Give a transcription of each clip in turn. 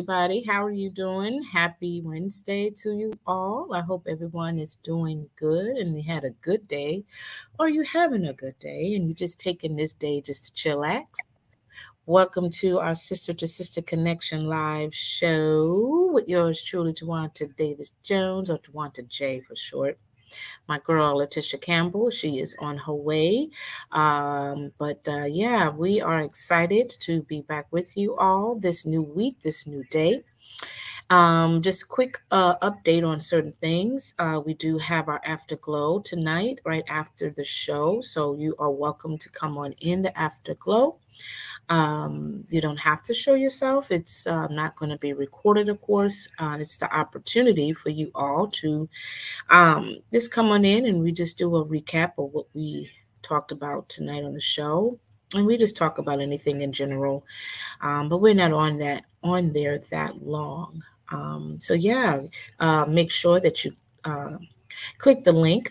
everybody. How are you doing? Happy Wednesday to you all. I hope everyone is doing good and you had a good day, or you having a good day and you're just taking this day just to chillax. Welcome to our Sister to Sister Connection live show with yours truly, Twonta Davis Jones, or Twonta J for short. My girl Leticia Campbell, she is on her way. But yeah, we are excited to be back with you all this new week, this new day. Just a quick update on certain things. We do have our afterglow tonight, right after the show. So you are welcome to come on in the afterglow. You don't have to show yourself. It's not going to be recorded, of course. It's the opportunity for you all to just come on in and we just do a recap of what we talked about tonight on the show. And we just talk about anything in general. But we're not on there that long. So yeah, make sure that you click the link.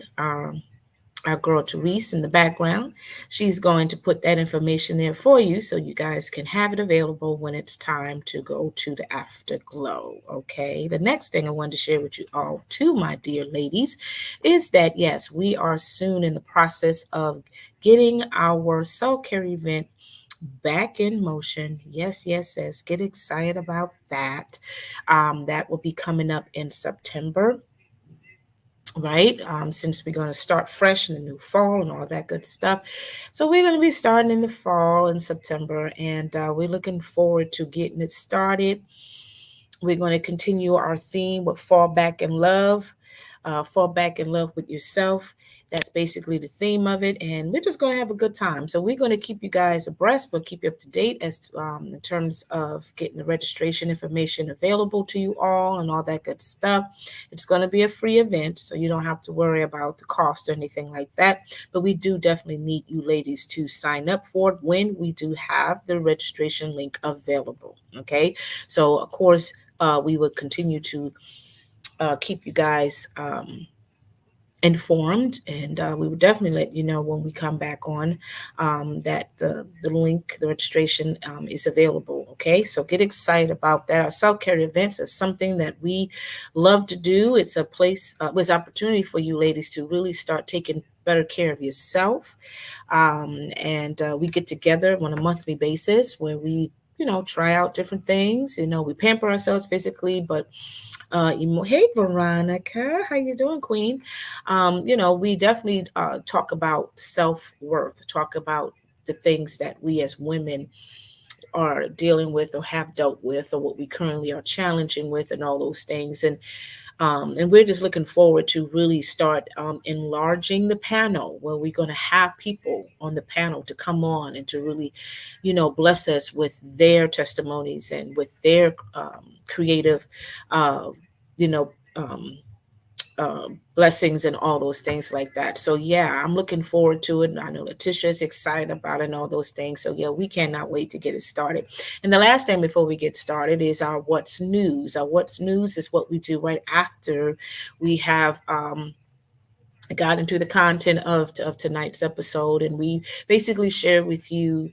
Our girl Therese in the background. She's going to put that information there for you so you guys can have it available when it's time to go to the afterglow. Okay. The next thing I wanted to share with you all, too, my dear ladies, is that yes, we are soon in the process of getting our soul care event back in motion. Yes, yes, yes. Get excited about that. That will be coming up in September, right? Since we're going to start fresh in the new fall and all that good stuff. So we're going to be starting in the fall in September, and we're looking forward to getting it started. We're going to continue our theme with fall back in love. Fall back in love with yourself. That's basically the theme of it, and we're just going to have a good time. So we're going to keep you guys abreast, but keep you up to date as to, in terms of getting the registration information available to you all and all that good stuff. It's going to be a free event, so you don't have to worry about the cost or anything like that. But we do definitely need you ladies to sign up for it when we do have the registration link available. Okay, so of course we will continue to keep you guys informed, and we will definitely let you know when we come back on that the link, the registration is available. Okay, so get excited about that. Our self-care events is something that we love to do. It's a place, it's an opportunity for you ladies to really start taking better care of yourself. And we get together on a monthly basis where we try out different things. We pamper ourselves physically, but hey Veronica, how you doing, Queen? We definitely talk about self-worth, talk about the things that we as women are dealing with or have dealt with, or what we currently are challenging with, and all those things. And we're just looking forward to really start enlarging the panel, where we're going to have people on the panel to come on and to really, bless us with their testimonies and with their creative, uh, you know, um, blessings and all those things like that. So yeah, I'm looking forward to it. I know Leticia is excited about it and all those things. So yeah, we cannot wait to get it started. And the last thing before we get started is our What's News. Our What's News is what we do right after we have got into the content of tonight's episode, and we basically share with you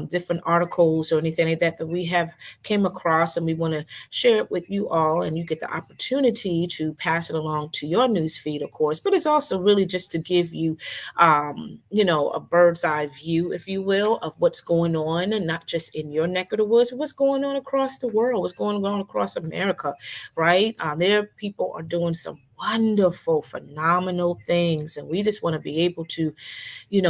different articles or anything like that that we have came across, and we want to share it with you all, and you get the opportunity to pass it along to your news feed, of course. But it's also really just to give you a bird's eye view, if you will, of what's going on, and not just in your neck of the woods, but what's going on across the world, what's going on across America, right? There people are doing some wonderful, phenomenal things, and we just want to be able to,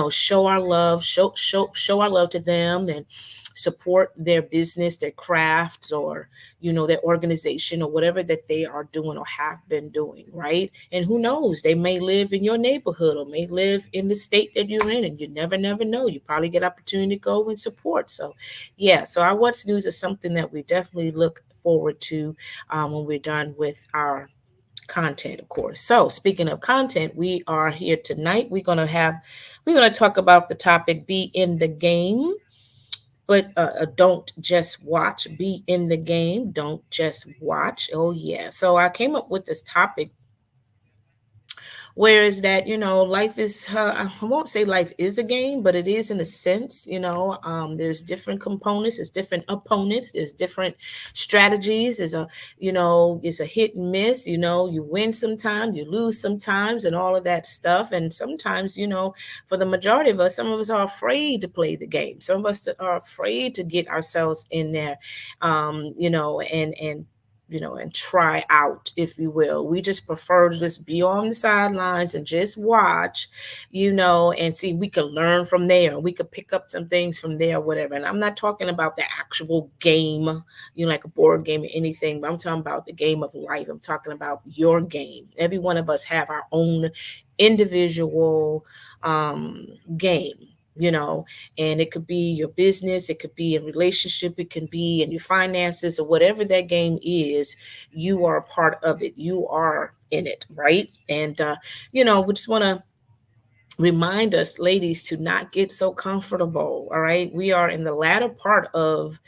show our love, show our love to them, and support their business, their crafts, or their organization, or whatever that they are doing or have been doing, right? And who knows, they may live in your neighborhood or may live in the state that you're in, and you never know. You probably get opportunity to go and support. So yeah, so our What's News is something that we definitely look forward to when we're done with our content, of course. So speaking of content, we are here tonight. We're going to talk about the topic, be in the game, but don't just watch. Be in the game, don't just watch. Oh yeah. So I came up with this topic Whereas that, life is, I won't say life is a game, but it is in a sense. There's different components, there's different opponents, there's different strategies. It's a hit and miss. You win sometimes, you lose sometimes, and all of that stuff. And sometimes, for the majority of us, some of us are afraid to play the game. Some of us are afraid to get ourselves in there, and try out, if you will. We just prefer to just be on the sidelines and just watch, and see, we could learn from there. We could pick up some things from there, whatever. And I'm not talking about the actual game, like a board game or anything, but I'm talking about the game of life. I'm talking about your game. Every one of us have our own individual game, you know and it could be your business, it could be in relationship, it can be in your finances, or whatever that game is. You are a part of it, you are in it, right? And we just want to remind us, ladies, to not get so comfortable. All right, we are in the latter part of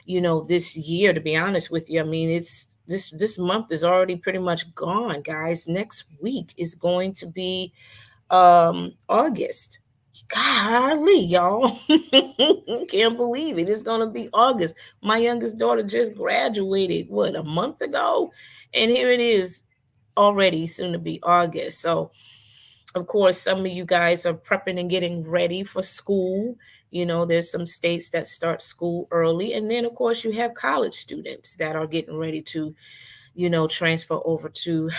this year, to be honest with you. I mean, it's this month is already pretty much gone, guys. Next week is going to be August. Golly, y'all. Can't believe it. It's gonna be August. My youngest daughter just graduated, what, a month ago? And here it is, already soon to be August. So of course, some of you guys are prepping and getting ready for school. There's some states that start school early. And then of course you have college students that are getting ready to transfer over to,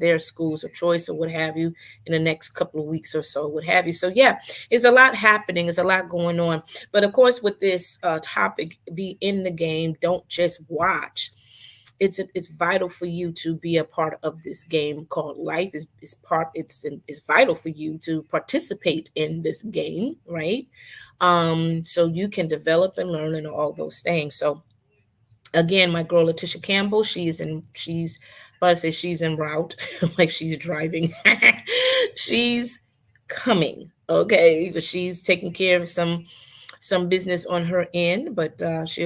their schools of choice or what have you in the next couple of weeks or so, what have you. So yeah, it's a lot happening. There's a lot going on. But of course, with this topic, be in the game, don't just watch. It's vital for you to be a part of this game called life. It's vital for you to participate in this game, right? So you can develop and learn and all those things. So again, my girl Leticia Campbell, she's about to say she's en route, like she's driving. She's coming, okay, but she's taking care of some business on her end, but she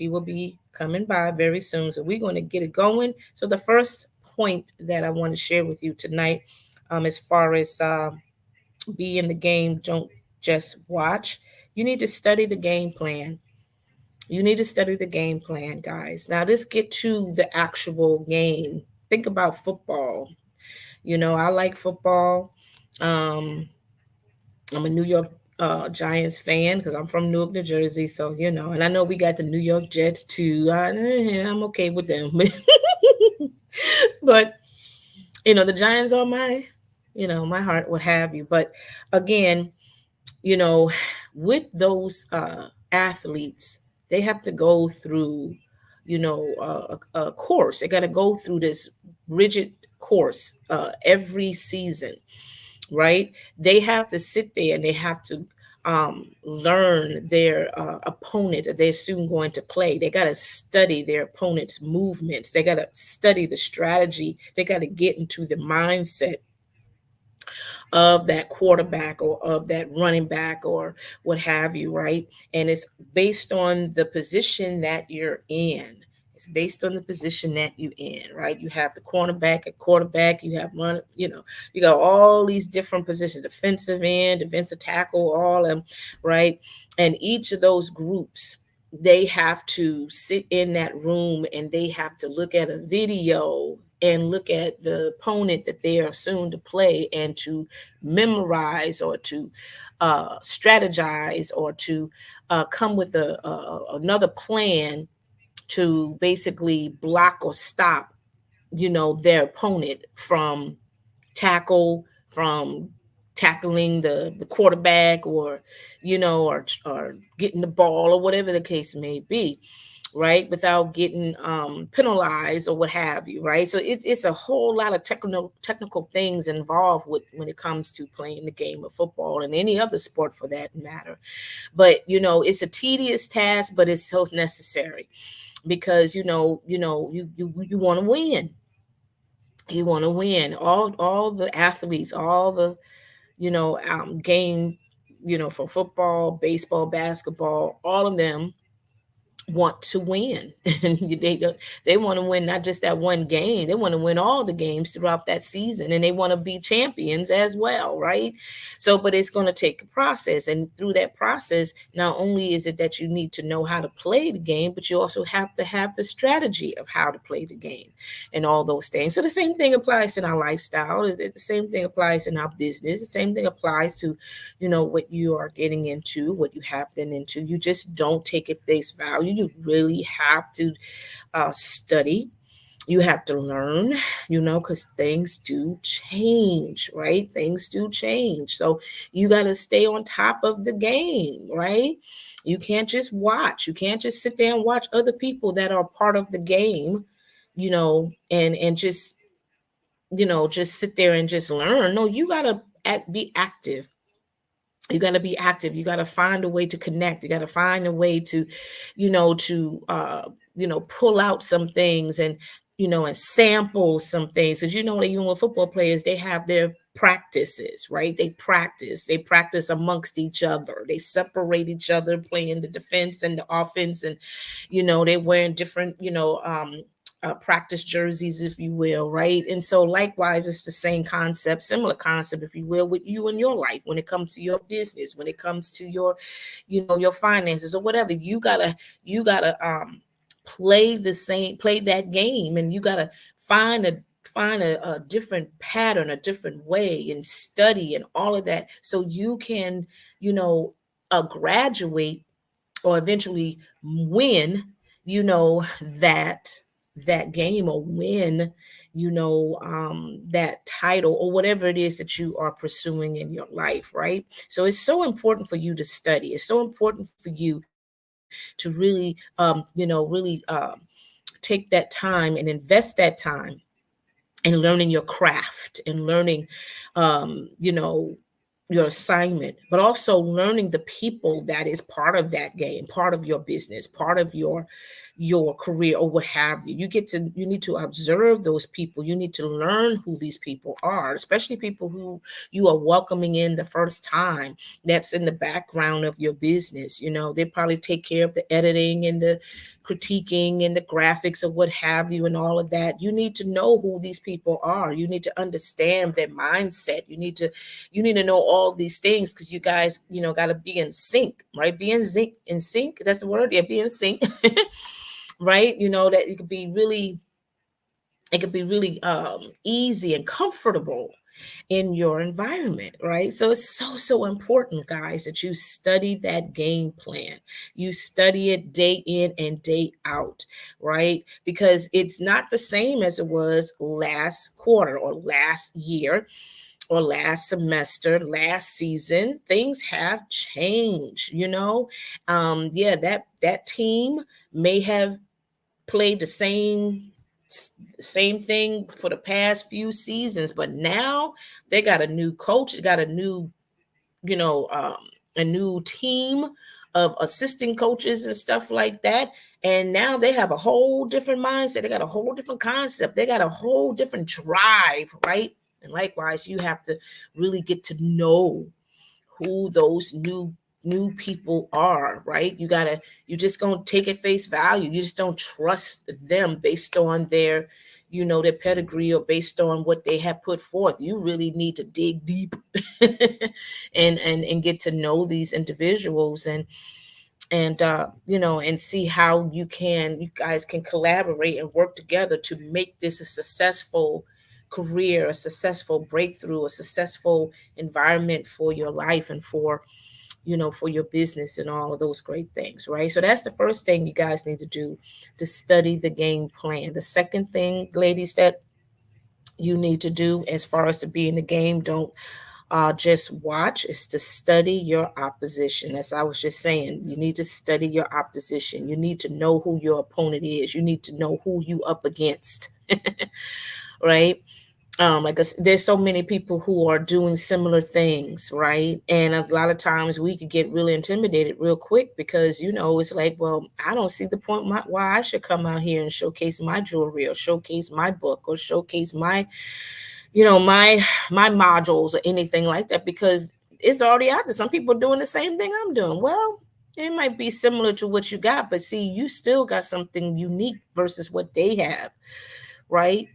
will be coming by very soon. So we're going to get it going. So the first point that I want to share with you tonight, as far as be in the game, don't just watch. You need to study the game plan. You need to study the game plan, guys. Now let's get to the actual game. Think about football. I like football. Um, I'm a New York Giants fan because I'm from Newark, New Jersey. So, and I know we got the New York Jets too. I'm okay with them. But, the Giants are my heart, what have you. But again, you know, with those athletes, they have to go through, a course. They got to go through this rigid course every season, right? They have to sit there and they have to learn their opponent that they're soon going to play. They got to study their opponent's movements. They got to study the strategy. They got to get into the mindset of that quarterback or of that running back or what have you, right? And it's based on the position that you're in. It's based on the position that you're in, right? You have the cornerback at quarterback, you have run, you got all these different positions, defensive end, defensive tackle, all of them, right? And each of those groups, they have to sit in that room and they have to look at a video and look at the opponent that they are soon to play and to memorize or to strategize or to come with another plan to basically block or stop, their opponent from tackle, from tackling the quarterback or, or getting the ball or whatever the case may be, right, without getting penalized or what have you, right? So it's a whole lot of technical things involved with when it comes to playing the game of football and any other sport for that matter. But it's a tedious task, but it's so necessary because you want to win. You want to win. All the athletes, all the game, for football, baseball, basketball, all of them want to win. And they want to win not just that one game, they want to win all the games throughout that season, and they want to be champions as well, right? So but it's going to take a process, and through that process, not only is it that you need to know how to play the game, but you also have to have the strategy of how to play the game and all those things. So the same thing applies in our lifestyle, the same thing applies in our business, the same thing applies to what you are getting into, what you have been into. You just don't take it face value. You really have to study. You have to learn, because things do change, right? Things do change. So you got to stay on top of the game, right? You can't just watch. You can't just sit there and watch other people that are part of the game, and just sit there and just learn. No, you got to be active. You got to be active. You got to find a way to connect. You got to find a way to pull out some things, and sample some things, because even with football players, they have their practices, right? They practice amongst each other. They separate each other, playing the defense and the offense, and they're wearing different practice jerseys, if you will, right? And so likewise, it's the same concept, similar concept, if you will, with you in your life. When it comes to your business, when it comes to your finances or whatever, you gotta play that game, and you gotta find a different pattern, a different way, and study and all of that, so you can graduate or eventually win, that game, or win, that title, or whatever it is that you are pursuing in your life, right? So it's so important for you to study. It's so important for you to really take that time and invest that time and learning your craft, and learning your assignment, but also learning the people that is part of that game, part of your business, part of your career, or what have you. You need to observe those people. You need to learn who these people are, especially people who you are welcoming in the first time, that's in the background of your business. They probably take care of the editing and the critiquing and the graphics or what have you, and all of that. You need to know who these people are. You need to understand their mindset. You need to know all these things, because you guys got to be in sync, right? Be in sync, that's the word. Yeah, be in sync. Right? That it could be really easy and comfortable in your environment, right? So it's so important, guys, that you study that game plan. You study it day in and day out, right? Because it's not the same as it was last quarter or last year or last semester, last season. Things have changed. Yeah, that team may have played the same thing for the past few seasons, but now they got a new coach, they got you know um, a new team of assistant coaches and stuff like that, and now they have a whole different mindset. They got a whole different concept. They got a whole different drive, right? And likewise, you have to really get to know who those new people are, right? You just gonna take it face value. You just don't trust them based on their pedigree, or based on what they have put forth. You really need to dig deep and get to know these individuals, and see how you guys can collaborate and work together to make this a successful career, a successful breakthrough, a successful environment for your life, and for your business, and all of those great things, right? So that's the first thing you guys need to do, to study the game plan. The second thing, ladies, that you need to do, as far as to be in the game, don't just watch, is to study your opposition. As I was just saying, you need to study your opposition. You need to know who your opponent is. You need to know who you up against. Right? Like there's so many people who are doing similar things, right? And a lot of times we could get really intimidated real quick, because it's like, well, I don't see the point why I should come out here and showcase my jewelry, or showcase my book, or showcase my modules, or anything like that, because it's already out there. Some people are doing the same thing I'm doing. Well, It might be similar to what you got, but see, you still got something unique versus what they have, right?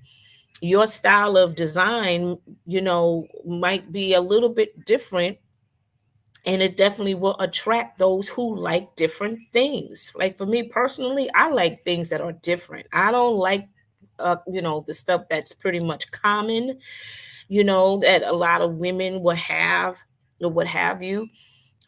Your style of design, might be a little bit different, and it definitely will attract those who like different things. Like for me personally, I like things that are different. I don't like the stuff that's pretty much common, that a lot of women will have or what have you.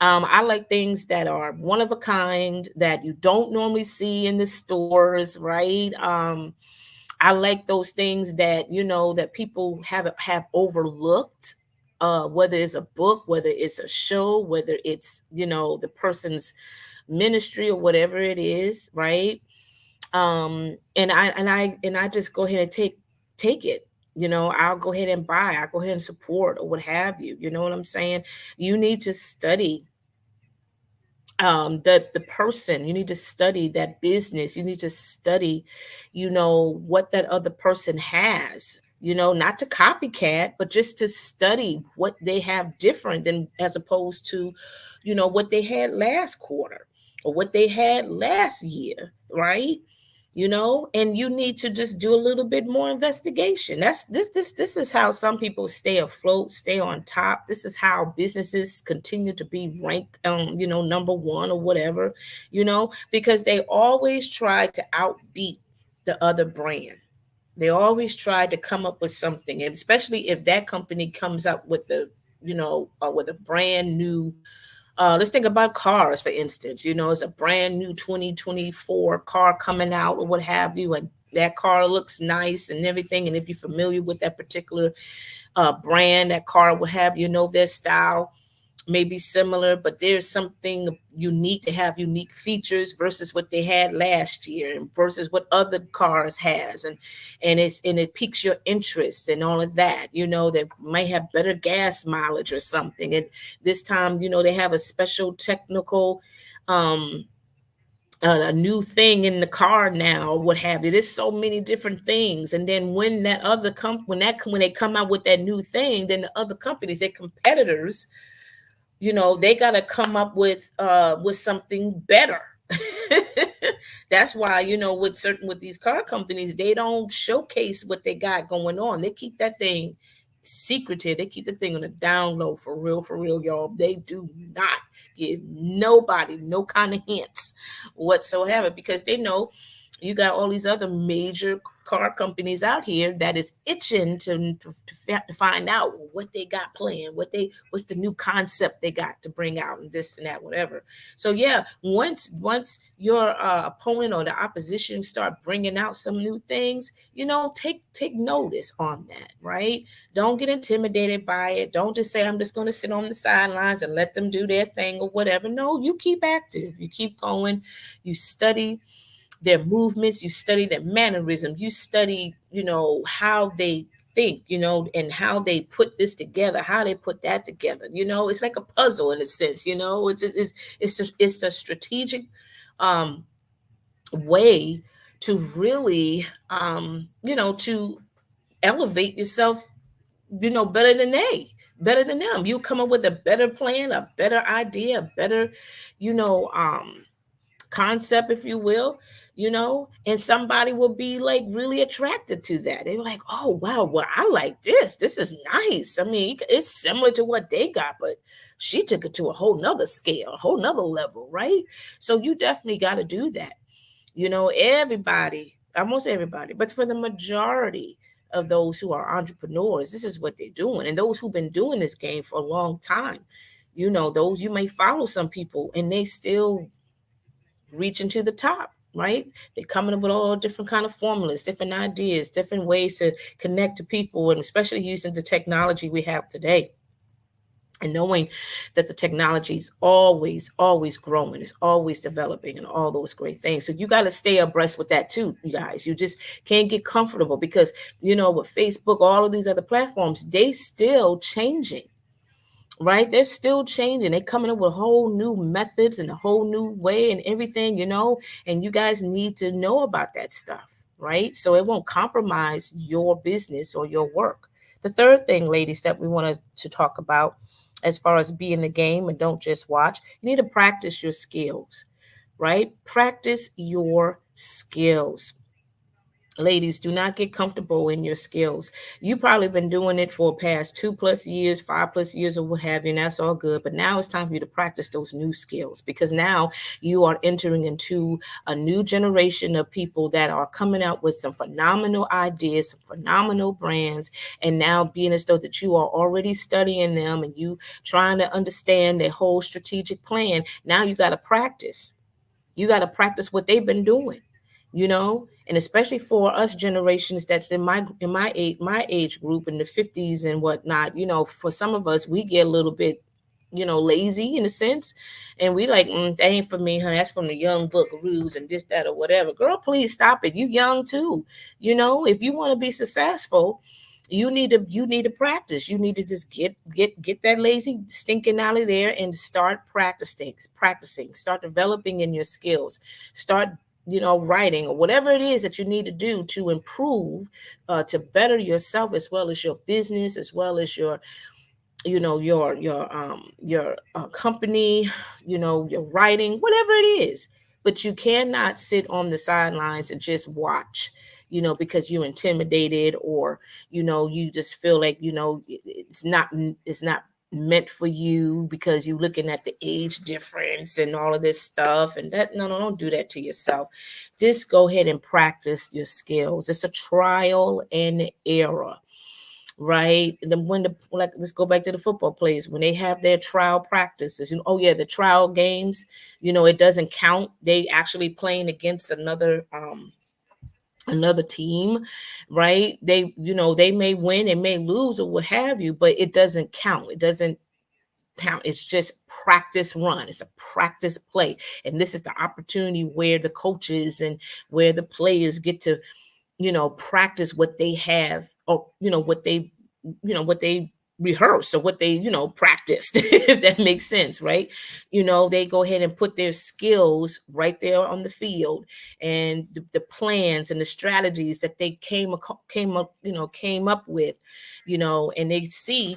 I like things that are one of a kind that you don't normally see in the stores, right? I like those things that that people have overlooked. Whether it's a book, whether it's a show, whether it's the person's ministry or whatever it is, right? And I just go ahead and take it. I'll go ahead and buy. I'll go ahead and support or what have you. You know what I'm saying? You need to study the person. You need to study that business. You need to study what that other person has, not to copycat, but just to study what they have different than, as opposed to what they had last quarter or what they had last year, right? And you need to just do a little bit more investigation. This is how some people stay afloat, stay on top. This is how businesses continue to be ranked number one or whatever, because they always try to outbeat the other brand. They always try to come up with something, and especially if that company comes up with with a brand new, let's think about cars, for instance. It's a brand new 2024 car coming out or what have you, and that car looks nice and everything. And if you're familiar with that particular brand, that car will have, their style may be similar, but there's something unique. They have unique features versus what they had last year and versus what other cars has, and it piques your interest and all of that. They might have better gas mileage or something. And this time, they have a special technical um a new thing in the car now, what have you. There's so many different things. And then when that other when they come out with that new thing, then the other companies, their competitors, they got to come up with something better. That's why, with these car companies, they don't showcase what they got going on. They keep that thing secretive. They keep the thing on the down low, for real, y'all. They do not give nobody no kind of hints whatsoever, because they know you got all these other major car companies out here that is itching to find out what they got planned, what's the new concept they got to bring out, and this and that, whatever. So yeah, once your opponent or the opposition start bringing out some new things, take notice on that, right? Don't get intimidated by it. Don't just say, I'm just going to sit on the sidelines and let them do their thing or whatever. No, you keep active, you keep going, you study their movements, you study their mannerism, you study, how they think, and how they put this together, how they put that together. It's like a puzzle in a sense. It's a strategic way to really, to elevate yourself, better than better than them. You come up with a better plan, a better idea, a better, you know, um, concept, if you will, and somebody will be like really attracted to that. They were like, oh wow, well, I like this. This is nice. I mean, it's similar to what they got, but she took it to a whole nother scale, a whole nother level, right? So you definitely got to do that. Everybody, almost everybody, but for the majority of those who are entrepreneurs, this is what they're doing. And those who've been doing this game for a long time, those, you may follow some people and they still reaching to the top, right? They're coming up with all different kind of formulas, different ideas, different ways to connect to people, and especially using the technology we have today, and knowing that the technology is always growing, it's always developing, and all those great things. So you got to stay abreast with that too, you guys. You just can't get comfortable, because with Facebook, all of these other platforms, they still changing, right? They're still changing. They're coming up with whole new methods and a whole new way and everything, and you guys need to know about that stuff, right? So it won't compromise your business or your work. The third thing, ladies, that we want to talk about as far as be in the game and don't just watch. You need to practice your skills, right? Practice your skills. Ladies, do not get comfortable in your skills. You probably been doing it for past 2+ years, 5+ years, or what have you, and that's all good. But now it's time for you to practice those new skills, because now you are entering into a new generation of people that are coming out with some phenomenal ideas, some phenomenal brands, and now being as though that you are already studying them and you trying to understand their whole strategic plan. Now you got to practice. You got to practice what they've been doing, and especially for us generations that's in my age group in the 50s and whatnot. For some of us, we get a little bit, lazy in a sense, and we like, that ain't for me, honey. That's from the young buckaroos and this, that, or whatever. Girl, please stop it. You young too. If you want to be successful, you need to practice. You need to just get that lazy stinking out of there and start practicing, start developing in your skills, start writing or whatever it is that you need to do to improve, to better yourself, as well as your business, as well as your company, your writing, whatever it is. But you cannot sit on the sidelines and just watch, because you're intimidated, or you just feel like it's not meant for you because you're looking at the age difference and all of this stuff. And that, no, don't do that to yourself. Just go ahead and practice your skills. It's a trial and error, right? And then let's go back to the football players when they have their trial practices. Oh yeah, the trial games. It doesn't count. They actually playing against another team, right? They may win and may lose or what have you, but it doesn't count. It doesn't count. It's just practice run. It's a practice play, and this is the opportunity where the coaches and where the players get to practice what they have, or what they rehearse, or what they practiced, if that makes sense, right? They go ahead and put their skills right there on the field, and the plans and the strategies that they came up with, and they see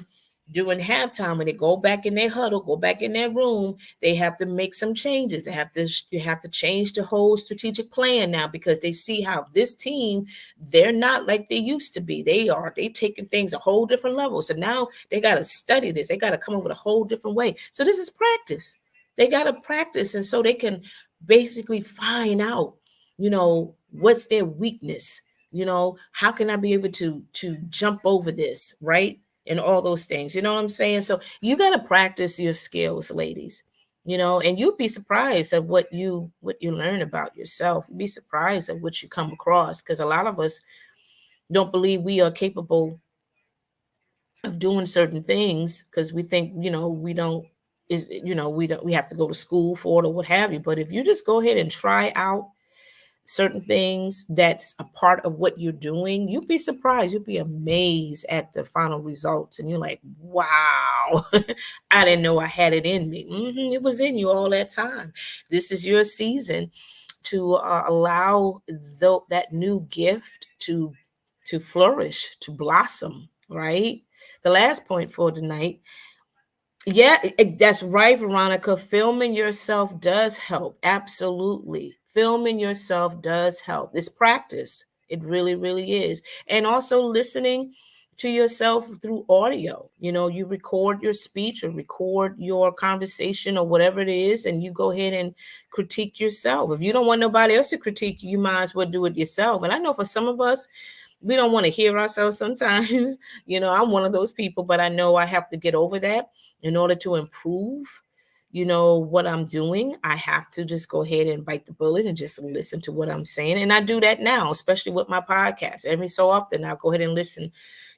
during halftime, when they go back in their huddle, go back in their room, they have to make some changes. They have to change the whole strategic plan now, because they see how this team, they're not like they used to be. They taking things a whole different level. So now they got to study this. They got to come up with a whole different way. So this is practice. They got to practice, and so they can basically find out, what's their weakness. How can I be able to jump over this, right? And all those things. You know what I'm saying? So you got to practice your skills, ladies. And you'd be surprised at what you learn about yourself. You'd be surprised at what you come across, because a lot of us don't believe we are capable of doing certain things, because we think, we don't is we have to go to school for it or what have you. But if you just go ahead and try out certain things that's a part of what you're doing, you'll be surprised. You'll be amazed at the final results. And you're like, wow, I didn't know I had it in me. It was in you all that time. This is your season to allow that new gift to flourish, to blossom, right? The last point for tonight. Yeah, that's right, Veronica. Filming yourself does help. Absolutely. Filming yourself does help. It's practice. It really, really is. And also listening to yourself through audio. You record your speech or record your conversation or whatever it is, and you go ahead and critique yourself. If you don't want nobody else to critique you, you might as well do it yourself. And I know for some of us, we don't want to hear ourselves sometimes. I'm one of those people, but I know I have to get over that in order to improve, what I'm doing. I have to just go ahead and bite the bullet and just listen to what I'm saying. And I do that now, especially with my podcast. Every so often, I'll go ahead and listen,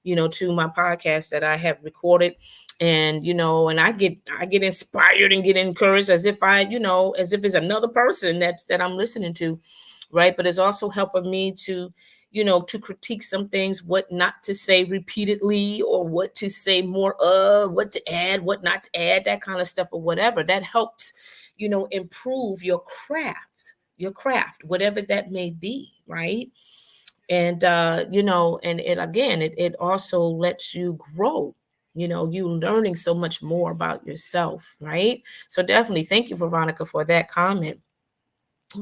to my podcast that I have recorded. And, and I get inspired and get encouraged as if it's another person that I'm listening to. Right. But it's also helping me to critique some things, what not to say repeatedly, or what to say more of, what to add, what not to add, that kind of stuff, or whatever. That helps, improve your craft, whatever that may be, right? And and it again, it also lets you grow, You learning so much more about yourself, right? So definitely thank you, Veronica, for that comment.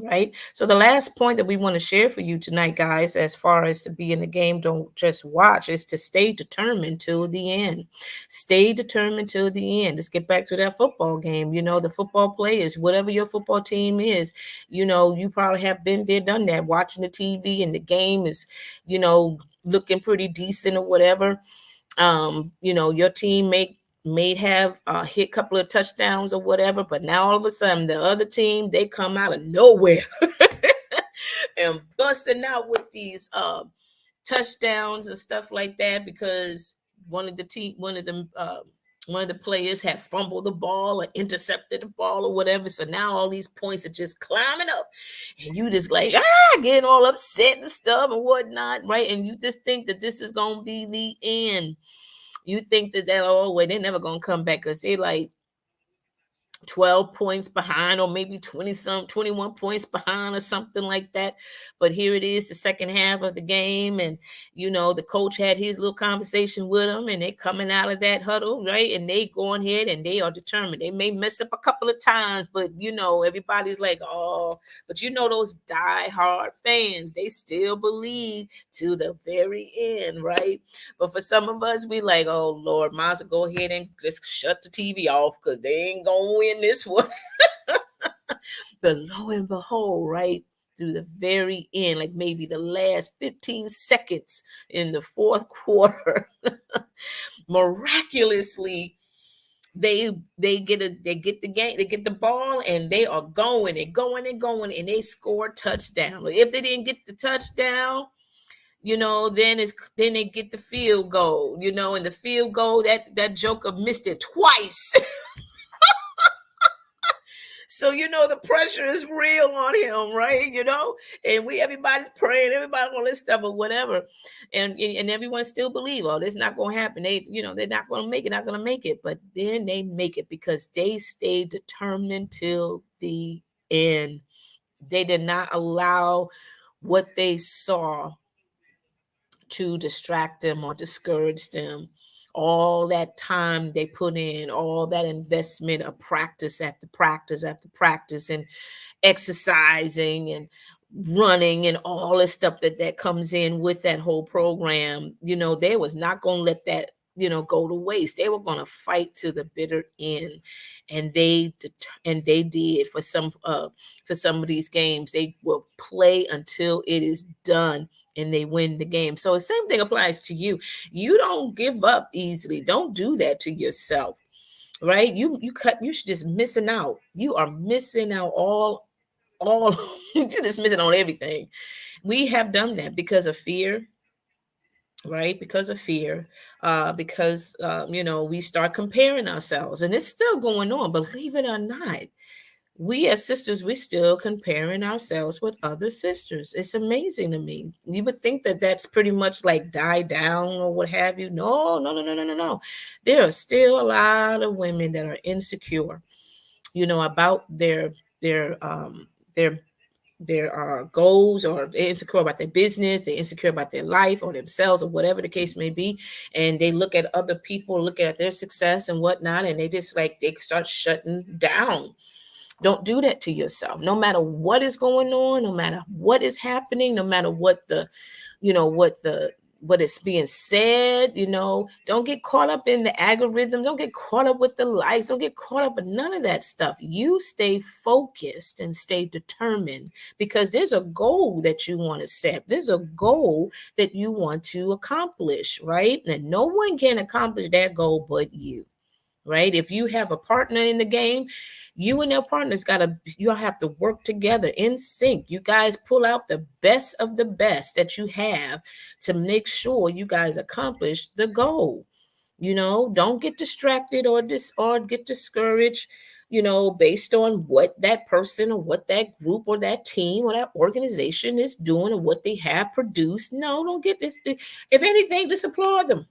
Right. So the last point that we want to share for you tonight, guys, as far as to be in the game, don't just watch, is to stay determined till the end. Stay determined till the end. Let's get back to that football game. The football players, whatever your football team is, you probably have been there, done that, watching the TV and the game is, looking pretty decent or whatever. Your team may have hit a couple of touchdowns or whatever, but now all of a sudden the other team, they come out of nowhere and busting out with these touchdowns and stuff like that, because one of the players had fumbled the ball or intercepted the ball or whatever. So now all these points are just climbing up, and you just like getting all upset and stuff and whatnot, right? And you just think that this is gonna be the end. You think that oh wait, they're never gonna come back because they like 12 points behind, or maybe 21 points behind or something like that. But here it is, the second half of the game, and the coach had his little conversation with them, and they coming out of that huddle, right? And they going ahead and they are determined. They may mess up a couple of times, but everybody's like, oh, but those die-hard fans, they still believe to the very end, right? But for some of us, we like, oh Lord, might as well go ahead and just shut the TV off because they ain't gonna win this one. But lo and behold, right, through the very end, like maybe the last 15 seconds in the fourth quarter, miraculously they get the game, they get the ball, and they are going and going and going, and they score a touchdown. If they didn't get the touchdown, then they get the field goal, and the field goal, that joker missed it twice. So the pressure is real on him, right? And everybody's praying, everybody all this stuff or whatever, and everyone still believe, oh, this not gonna happen. They're not gonna make it, but then they make it because they stayed determined till the end. They did not allow what they saw to distract them or discourage them. All that time they put in, all that investment of practice after practice after practice, and exercising and running and all the stuff that comes in with that whole program, they was not going to let that go to waste. They were going to fight to the bitter end, and they did. For some of these games, they will play until it is done and they win the game. So the same thing applies to you. You don't give up easily. Don't do that to yourself, right? You're just missing out. You are missing out all you're just missing on everything. We have done that because of fear, right? Because of fear, because we start comparing ourselves, and it's still going on, believe it or not. We as sisters, we still comparing ourselves with other sisters. It's amazing to me. You would think that that's pretty much like died down or what have you. No, no, no, no, no, no, no. There are still a lot of women that are insecure, about their goals, or they're insecure about their business, they're insecure about their life or themselves or whatever the case may be. And they look at other people, look at their success and whatnot, and they just they start shutting down. Don't do that to yourself. No matter what is going on, no matter what is happening, no matter what what is being said, don't get caught up in the algorithms. Don't get caught up with the likes. Don't get caught up in none of that stuff. You stay focused and stay determined, because there's a goal that you want to set. There's a goal that you want to accomplish, right? And no one can accomplish that goal but you. Right? If you have a partner in the game, you and your partners you'll have to work together in sync. You guys pull out the best of the best that you have to make sure you guys accomplish the goal. Don't get distracted or get discouraged, based on what that person or what that group or that team or that organization is doing or what they have produced. No, don't get this. If anything, just applaud them.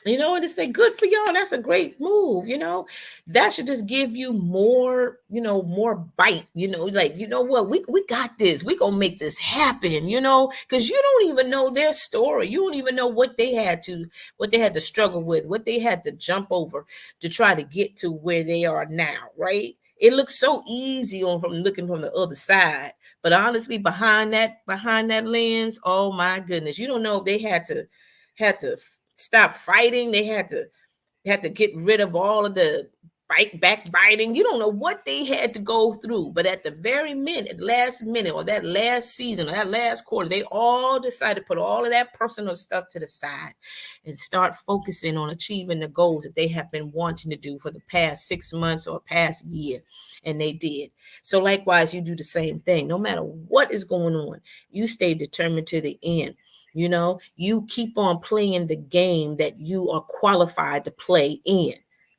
And to say good for y'all, that's a great move. That should just give you more, more bite. Like, you know what, we got this, we gonna make this happen. Because you don't even know their story, you don't even know what they had to struggle with, what they had to jump over to try to get to where they are now, right? It looks so easy on from looking from the other side, but honestly, behind that lens, oh my goodness, you don't know if they had to stop fighting. They had to get rid of all of the backbiting. You don't know what they had to go through, but at the very last minute, or that last season, or that last quarter, they all decided to put all of that personal stuff to the side and start focusing on achieving the goals that they have been wanting to do for the past 6 months or past year, and they did. So likewise, you do the same thing. No matter what is going on, you stay determined to the end. You keep on playing the game that you are qualified to play in.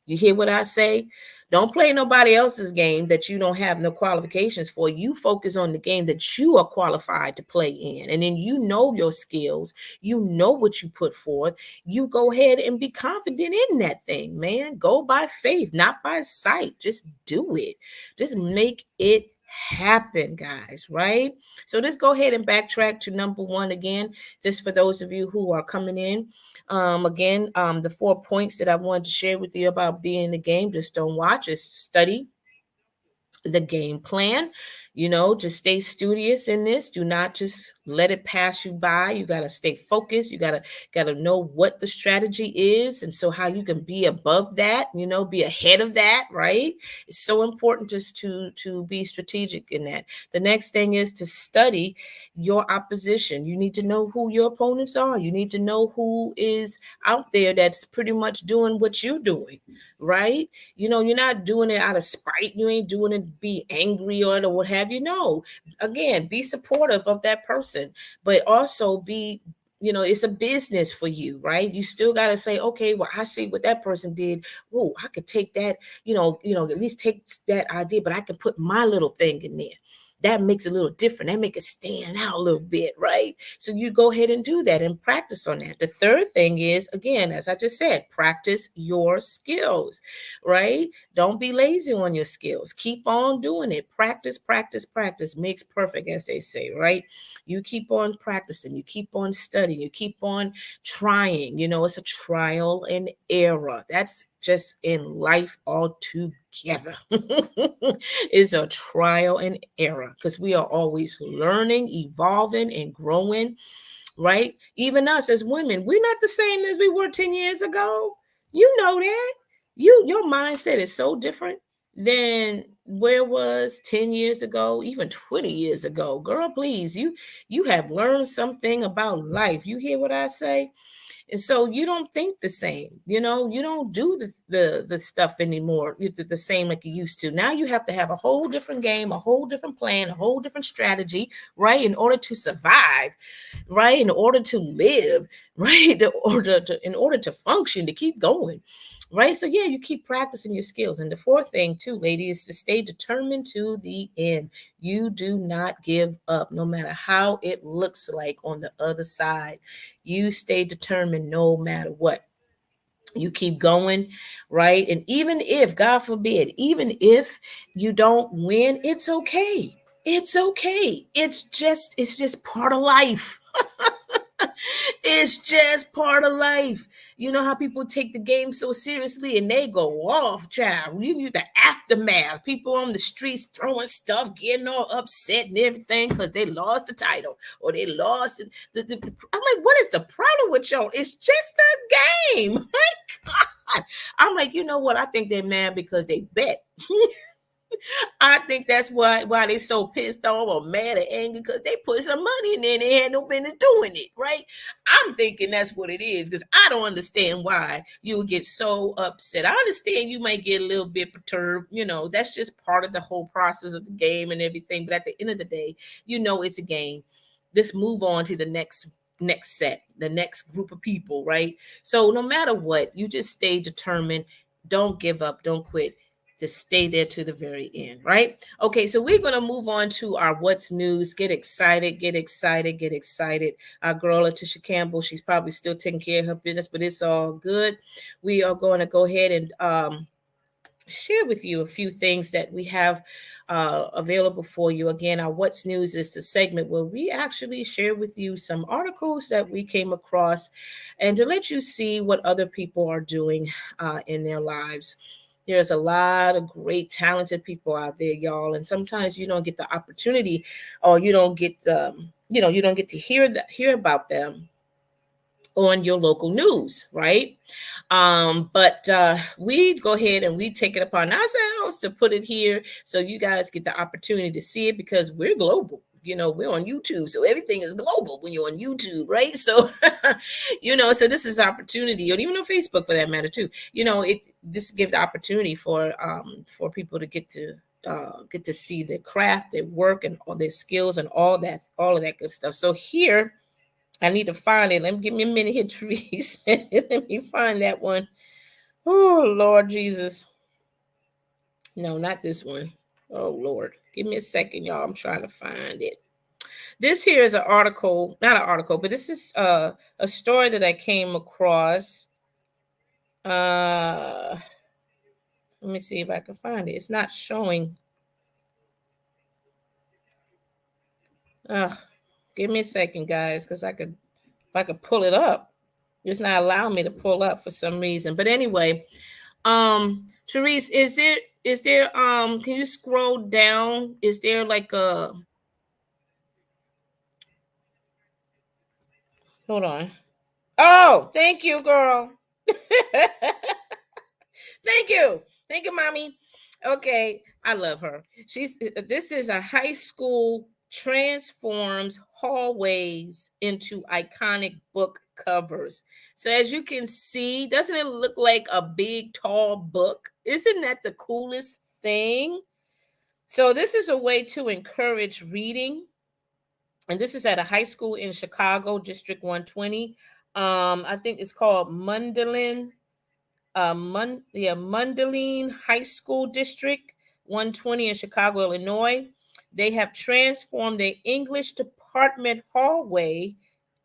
You hear what I say? Don't play nobody else's game that you don't have no qualifications for. You focus on the game that you are qualified to play in. And then you know your skills. You know what you put forth. You go ahead and be confident in that thing, man. Go by faith, not by sight. Just do it. Just make it happen, guys, right? So let's go ahead and backtrack to number one again, just for those of you who are coming in. Again, the 4 points that I wanted to share with you about being in the game: just don't watch, just study the game plan. Just stay studious in this. Do not just let it pass you by. You got to stay focused. You got to know what the strategy is, and so how you can be above that, be ahead of that, right? It's so important just to be strategic in that. The next thing is to study your opposition. You need to know who your opponents are. You need to know who is out there that's pretty much doing what you're doing, right? You're not doing it out of spite. You ain't doing it to be angry or what have you. No, again, be supportive of that person, but also it's a business for you, right? You still got to say, okay, well, I see what that person did. Oh, I could take that, at least take that idea, but I can put my little thing in there. That makes it a little different. That make it stand out a little bit, right? So you go ahead and do that and practice on that. The third thing is, again, as I just said, practice your skills, right? Don't be lazy on your skills. Keep on doing it. Practice, practice, practice makes perfect, as they say, right? You keep on practicing. You keep on studying. You keep on trying. It's a trial and error. That's just in life altogether. It's a trial and error because we are always learning, evolving, and growing, right? Even us as women, we're not the same as we were 10 years ago. You know that. Your mindset is so different than where it was 10 years ago, even 20 years ago. Girl, please, you have learned something about life. You hear what I say? And so you don't think the same. You don't do the stuff anymore the same like you used to. Now you have to have a whole different game, a whole different plan, a whole different strategy, right? In order to survive, right? In order to live, right? In order to function, to keep going, right? So yeah, you keep practicing your skills. And the fourth thing too, lady, is to stay determined to the end. You do not give up, no matter how it looks like on the other side. You stay determined no matter what. You keep going, right? And even if, God forbid, even if you don't win, it's okay. It's okay. It's just part of life. It's just part of life. You know how people take the game so seriously and they go off, child. You need the aftermath. People on the streets throwing stuff, getting all upset and everything because they lost the title or they lost I'm like, what is the problem with y'all? It's just a game. My God. I'm like, you know what? I think they're mad because they bet. I think that's why they so pissed off or mad or angry, because they put some money in there and they had no business doing it, right? I'm thinking that's what it is, because I don't understand why you would get so upset. I understand you might get a little bit perturbed, that's just part of the whole process of the game and everything. But at the end of the day, it's a game. Let's move on to the next set, the next group of people, right? So no matter what, you just stay determined. Don't give up. Don't quit. to stay there to the very end, right? Okay, so we're going to move on to our what's news. Get excited, get excited, get excited. Our girl Leticia Campbell, she's probably still taking care of her business, but it's all good. We are going to go ahead and share with you a few things that we have available for you. Again, our What's News is the segment where we actually share with you some articles that we came across and to let you see what other people are doing in their lives. There's a lot of great, talented people out there, y'all, and sometimes you don't get the opportunity, or you don't get, you don't get to hear about them on your local news, right? But we go ahead and we take it upon ourselves to put it here so you guys get the opportunity to see it because we're global. We're on YouTube, so everything is global when you're on YouTube, right? So, so this is opportunity, or even on Facebook for that matter too. This gives the opportunity for people to get to see their craft, their work, and all their skills, and all of that good stuff. So here I need to find it. Let me give me a minute here, Therese. Let me find that one. Oh, Lord Jesus. No, not this one. Oh, Lord. Give me a second, y'all. I'm trying to find it. This here is an article, not an article, but this is a story that I came across. Let me see if I can find it. It's not showing. Give me a second, guys, because if I could pull it up. It's not allowing me to pull up for some reason. But anyway, Therese, is there can you scroll down? Is there like a hold on. Oh, thank you, girl. Thank you. Thank you, mommy. Okay, I love her. This is a high school transforms hallways into iconic book covers. So as you can see, doesn't it look like a big tall book? Isn't that the coolest thing? So this is a way to encourage reading. And this is at a high school in Chicago, District 120. I think it's called Mundelein High School District 120 in Chicago, Illinois. They have transformed the English department hallway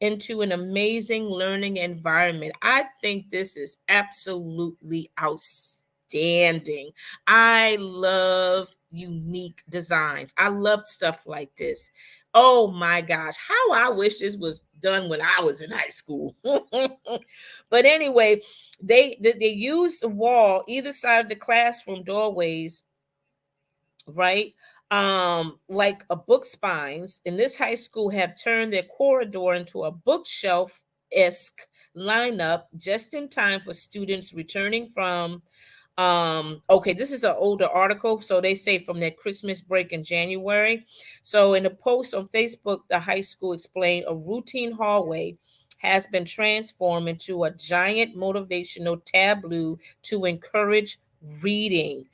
into an amazing learning environment. I think this is absolutely outstanding. I love unique designs. I love stuff like this. Oh my gosh, how I wish this was done when I was in high school. But anyway, they use the wall either side of the classroom doorways, right? Like a book spines in this high school have turned their corridor into a bookshelf-esque lineup just in time for students returning from okay, this is an older article, so they say from their Christmas break in January. So in a post on Facebook, the high school explained a routine hallway has been transformed into a giant motivational tableau to encourage reading.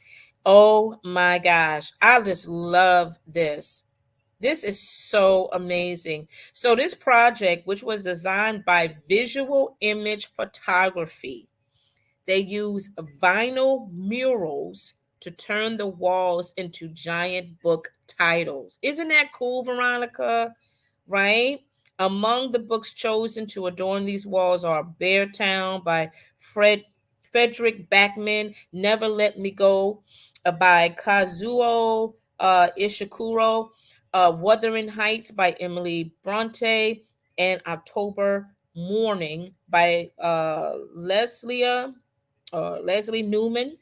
Oh my gosh, I just love this. This is so amazing. So this project, which was designed by Visual Image Photography, they use vinyl murals to turn the walls into giant book titles. Isn't that cool, Veronica? Right? Among the books chosen to adorn these walls are Beartown by Frederick Backman, Never Let Me Go by Kazuo Ishikuro, Wuthering Heights by Emily Bronte, and October Morning by Leslie Newman.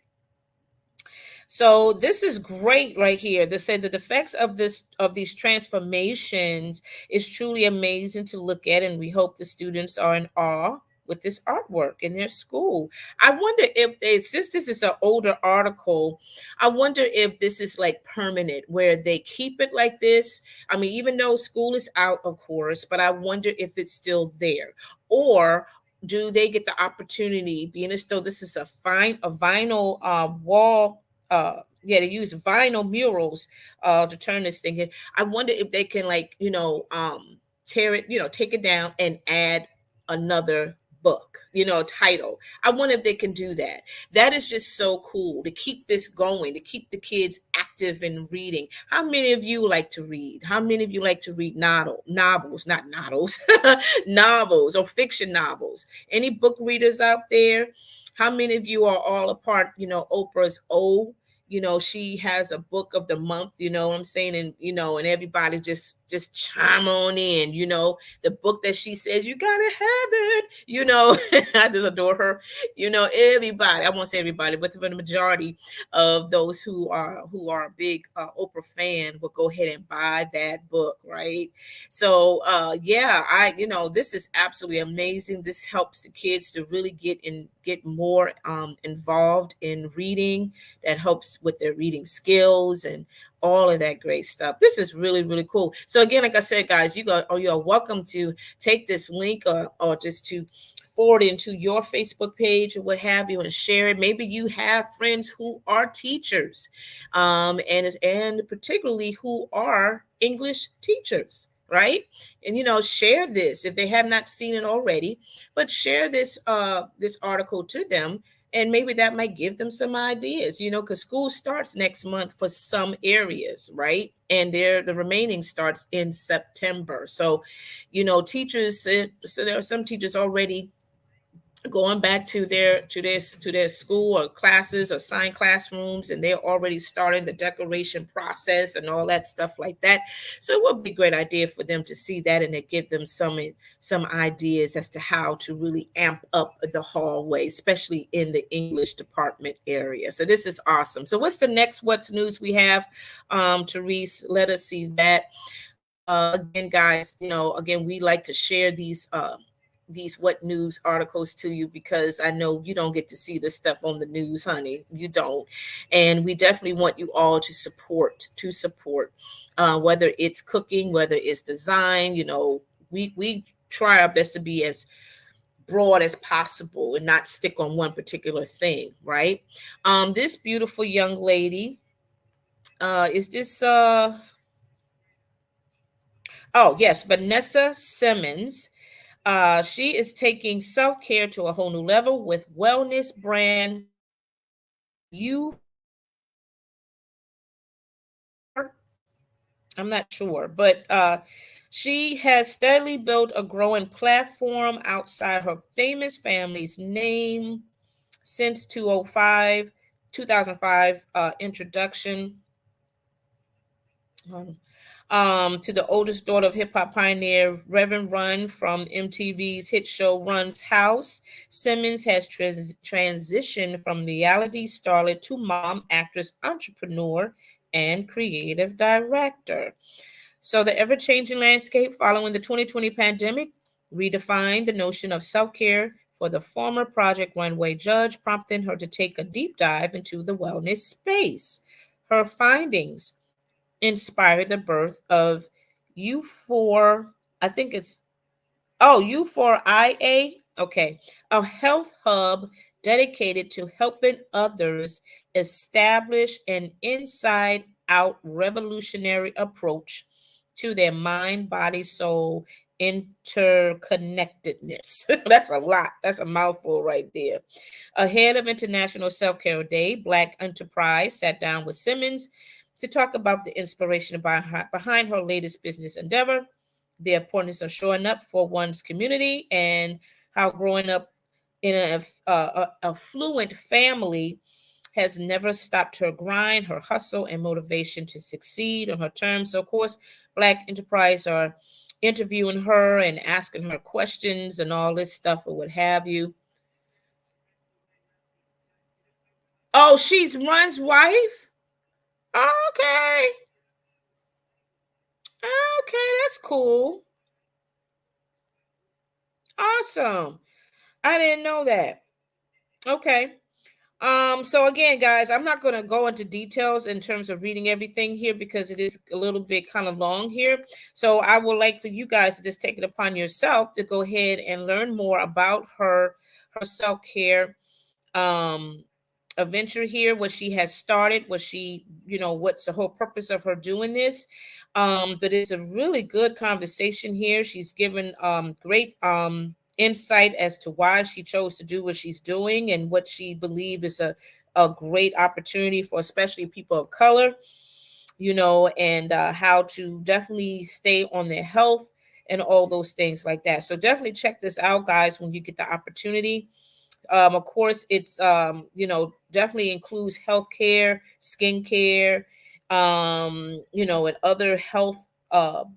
So this is great right here. They said the effects of these transformations is truly amazing to look at, and we hope the students are in awe with this artwork in their school. I wonder if since this is an older article, I wonder if this is like permanent, where they keep it like this. I mean, even though school is out, of course, but I wonder if it's still there, or do they get the opportunity, being as though this is a vinyl wall? Yeah, they use vinyl murals to turn this thing in. I wonder if they can, like, tear it, take it down and add another book, title. I wonder if they can do that. That is just so cool to keep this going, to keep the kids active in reading. How many of you like to read? How many of you like to read novels, not novels, novels or fiction novels? Any book readers out there? How many of you are all a part, Oprah's she has a book of the month, what I'm saying? And, and everybody just chime on in, the book that she says, you gotta have it, I just adore her, everybody, I won't say everybody, but for the majority of those who are a big Oprah fan will go ahead and buy that book, right? So yeah, this is absolutely amazing. This helps the kids to really get more involved in reading. That helps with their reading skills and all of that great stuff. This is really, really cool. So again, like I said, guys, you are welcome to take this link or just to forward into your Facebook page or what have you and share it. Maybe you have friends who are teachers, and particularly who are English teachers, right? And share this if they have not seen it already, but share this article to them, and maybe that might give them some ideas, because school starts next month for some areas, right? And the remaining starts in September. So teachers, so there are some teachers already going back to their school or classes or assigned classrooms, and they're already starting the decoration process and all that stuff like that. So it would be a great idea for them to see that, and it give them some ideas as to how to really amp up the hallway, especially in the English department area. So this is awesome. So what's the next what's news we have? Therese, let us see that. Again, guys, again, we like to share these what news articles to you, because I know you don't get to see this stuff on the news, honey. You don't. And we definitely want you all to support whether it's cooking, whether it's design. We try our best to be as broad as possible and not stick on one particular thing, right? This beautiful young lady, is this oh yes, Vanessa Simmons. She is taking self-care to a whole new level with wellness brand you. I'm not sure, but she has steadily built a growing platform outside her famous family's name since 2005 introduction. To the oldest daughter of hip hop pioneer Reverend Run from MTV's hit show Run's House. Simmons has transitioned from reality starlet to mom, actress, entrepreneur, and creative director. So the ever-changing landscape following the 2020 pandemic redefined the notion of self-care for the former Project Runway judge, prompting her to take a deep dive into the wellness space. Her findings inspired the birth of U4, I think it's, oh, U4IA, okay, a health hub dedicated to helping others establish an inside out revolutionary approach to their mind, body, soul interconnectedness. That's a lot. That's a mouthful right there. Ahead of International Self Care Day, Black Enterprise sat down with Simmons to talk about the inspiration behind her latest business endeavor, the importance of showing up for one's community, and how growing up in a affluent family has never stopped her grind, her hustle, and motivation to succeed on her terms. So, of course, Black Enterprise are interviewing her and asking her questions and all this stuff or what have you. Oh, she's Run's wife? Okay. Okay, that's cool. Awesome. I didn't know that. Okay. So again, guys, I'm not going to go into details in terms of reading everything here because it is a little bit kind of long here. So I would like for you guys to just take it upon yourself to go ahead and learn more about her self-care um adventure here, what she has started, what she, what's the whole purpose of her doing this. But it's a really good conversation here. She's given great insight as to why she chose to do what she's doing and what she believes is a great opportunity for especially people of color, and how to definitely stay on their health and all those things like that. So definitely check this out, guys, when you get the opportunity. Of course, it's definitely includes healthcare, skincare, and other health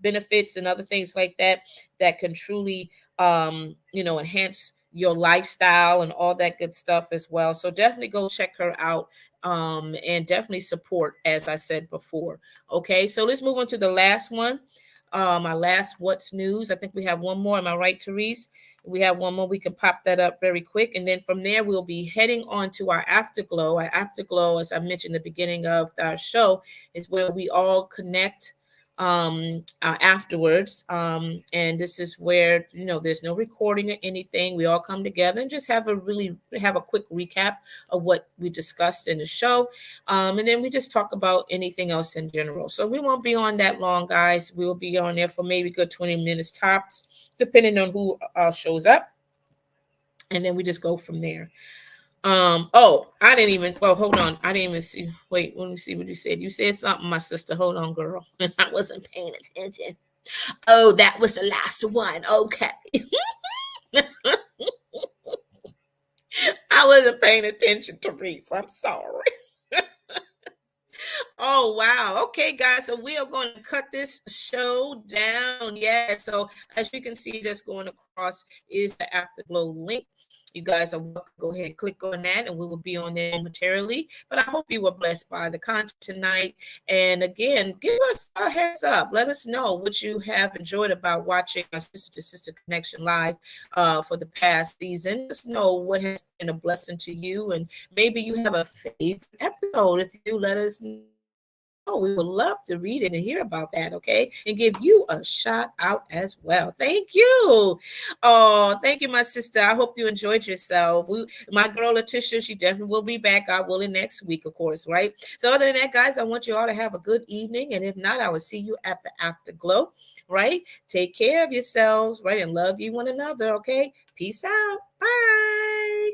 benefits and other things like that that can truly enhance your lifestyle and all that good stuff as well. So definitely go check her out, and definitely support, as I said before. Okay, so let's move on to the last one. Our last what's news. I think we have one more. Am I right, Therese? We have one more. We can pop that up very quick. And then from there, we'll be heading on to our afterglow. Our afterglow, as I mentioned at the beginning of our show, is where we all connect afterwards. And this is where, there's no recording or anything. We all come together and just have a quick recap of what we discussed in the show. And then we just talk about anything else in general. So we won't be on that long, guys. We'll be on there for maybe good 20 minutes tops, depending on who shows up. And then we just go from there. I didn't even, well, hold on. I didn't even see. Wait, let me see what you said. You said something, my sister. Hold on, girl. I wasn't paying attention. Oh, that was the last one. Okay. I wasn't paying attention, Therese. I'm sorry. Oh, wow. Okay, guys. So we are going to cut this show down. Yeah. So as you can see, that's going across is the Afterglow link. You guys are welcome to go ahead and click on that, and we will be on there momentarily. But I hope you were blessed by the content tonight. And again, give us a heads up. Let us know what you have enjoyed about watching our Sister to Sister Connection live for the past season. Just know what has been a blessing to you, and maybe you have a favorite episode. If you let us know, we would love to read it and hear about that, okay? And give you a shout out as well. Thank you. Oh, thank you, my sister. I hope you enjoyed yourself. My girl Leticia, she definitely will be back, God willing, next week, of course, right? So other than that, guys, I want you all to have a good evening. And if not, I will see you at the Afterglow, right? Take care of yourselves, right? And love you one another, okay? Peace out. Bye.